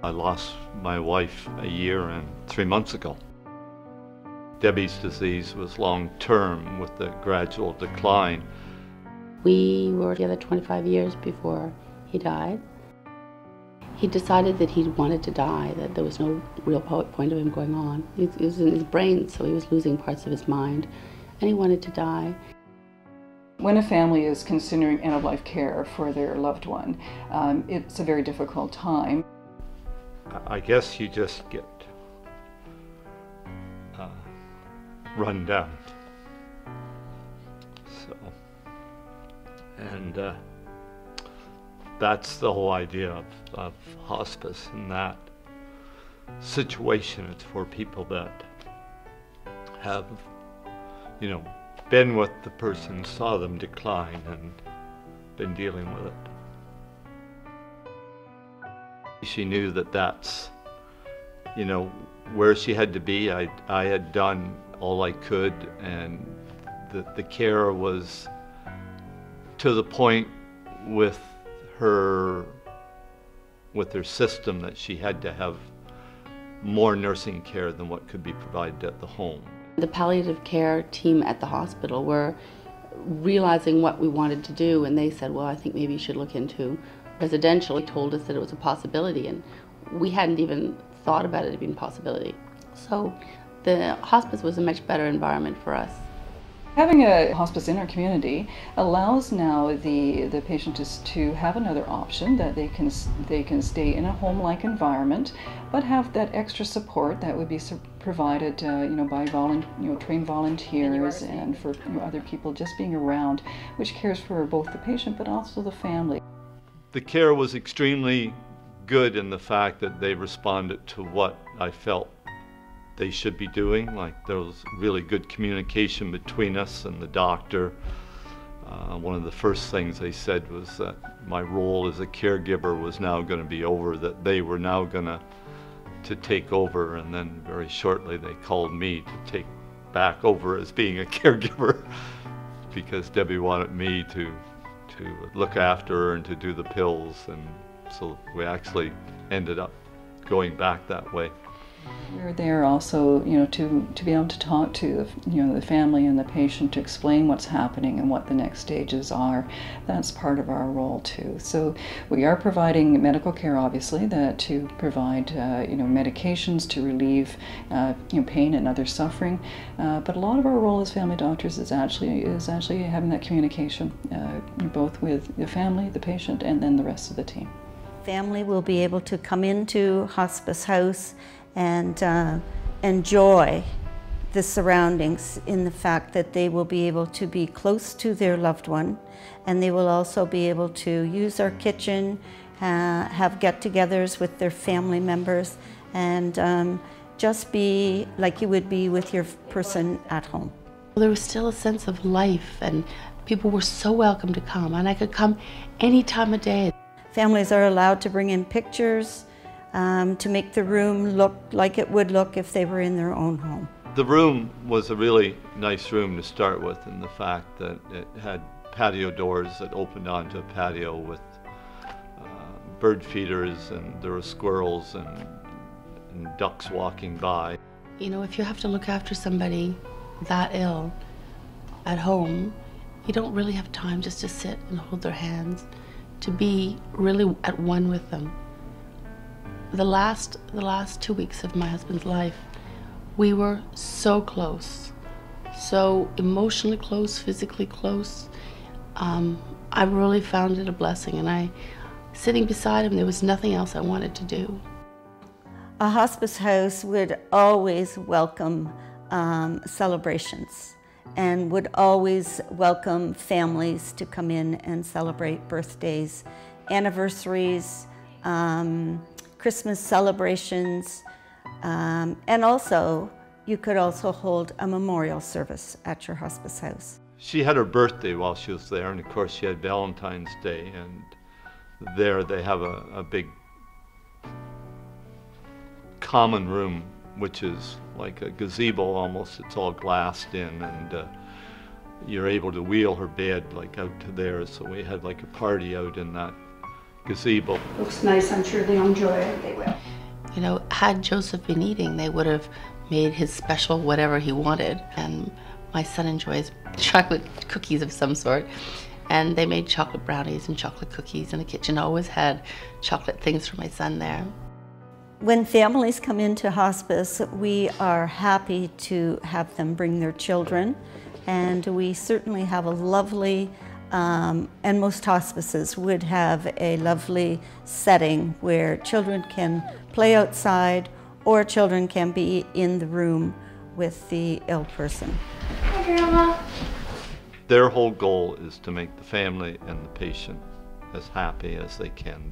I lost my wife a year and 3 months ago. Debbie's disease was long-term with a gradual decline. We were together 25 years before he died. He decided that he wanted to die, that there was no real point of him going on. It was in his brain, so he was losing parts of his mind, and he wanted to die. When a family is considering end-of-life care for their loved one, it's a very difficult time. I guess you just get run down. So, and that's the whole idea of hospice in that situation. It's for people that have, been with the person, saw them decline, and been dealing with it. She knew that that's, where she had to be. I had done all I could, and the care was to the point with her system that she had to have more nursing care than what could be provided at the home. The palliative care team at the hospital were realizing what we wanted to do, and they said, well, I think maybe you should look into residential. He told us that it was a possibility, and we hadn't even thought about it being a possibility. So the hospice was a much better environment for us. Having a hospice in our community allows now the patient to have another option, that they can stay in a home-like environment, but have that extra support that would be provided, by trained volunteers and for other people just being around, which cares for both the patient but also the family. The care was extremely good in the fact that they responded to what I felt they should be doing. Like, there was really good communication between us and the doctor. One of the first things they said was that my role as a caregiver was now going to be over, that they were now going to take over, and then very shortly they called me to take back over as being a caregiver because Debbie wanted me to look after her and to do the pills, and so we actually ended up going back that way. We're there also, to be able to talk to the family and the patient, to explain what's happening and what the next stages are. That's part of our role too. So we are providing medical care, obviously, to provide medications to relieve pain and other suffering. But a lot of our role as family doctors is actually having that communication, both with the family, the patient, and then the rest of the team. Family will be able to come into Hospice House and enjoy the surroundings, in the fact that they will be able to be close to their loved one, and they will also be able to use our kitchen, have get-togethers with their family members, and just be like you would be with your person at home. There was still a sense of life, and people were so welcome to come, and I could come any time of day. Families are allowed to bring in pictures to make the room look like it would look if they were in their own home. The room was a really nice room to start with, in the fact that it had patio doors that opened onto a patio with bird feeders, and there were squirrels and ducks walking by. If you have to look after somebody that ill at home, you don't really have time just to sit and hold their hands, to be really at one with them. The last 2 weeks of my husband's life, we were so close, so emotionally close, physically close. I really found it a blessing, and sitting beside him, there was nothing else I wanted to do. A hospice house would always welcome celebrations, and would always welcome families to come in and celebrate birthdays, anniversaries, Christmas celebrations, and also you could also hold a memorial service at your hospice house. She had her birthday while she was there, and of course she had Valentine's Day, and there they have a big common room, which is like a gazebo almost. It's all glassed in, and you're able to wheel her bed like out to there, so we had like a party out in that gazebo. Looks nice, I'm sure they'll enjoy it. They will. You know, had Joseph been eating, they would have made his special whatever he wanted. And my son enjoys chocolate cookies of some sort. And they made chocolate brownies and chocolate cookies, and the kitchen always had chocolate things for my son there. When families come into hospice, we are happy to have them bring their children, and we certainly have a lovely, and most hospices would have a lovely setting where children can play outside or children can be in the room with the ill person. Hi, Grandma. Their whole goal is to make the family and the patient as happy as they can.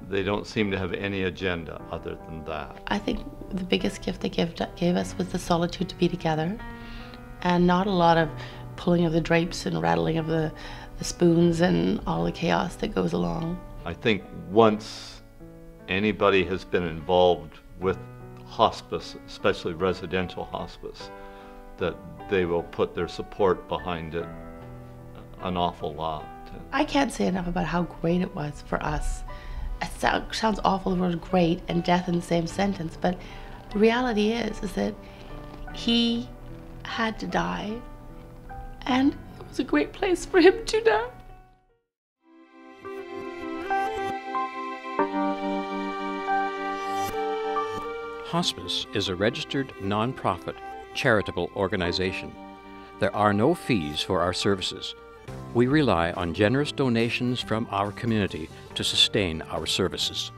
They don't seem to have any agenda other than that. I think the biggest gift they gave us was the solitude to be together, and not a lot of pulling of the drapes and rattling of the spoons and all the chaos that goes along. I think once anybody has been involved with hospice, especially residential hospice, that they will put their support behind it an awful lot. I can't say enough about how great it was for us. It sounds awful, the word great and death in the same sentence, but the reality is that he had to die, and it was a great place for him to die. Hospice is a registered, non-profit, charitable organization. There are no fees for our services. We rely on generous donations from our community to sustain our services.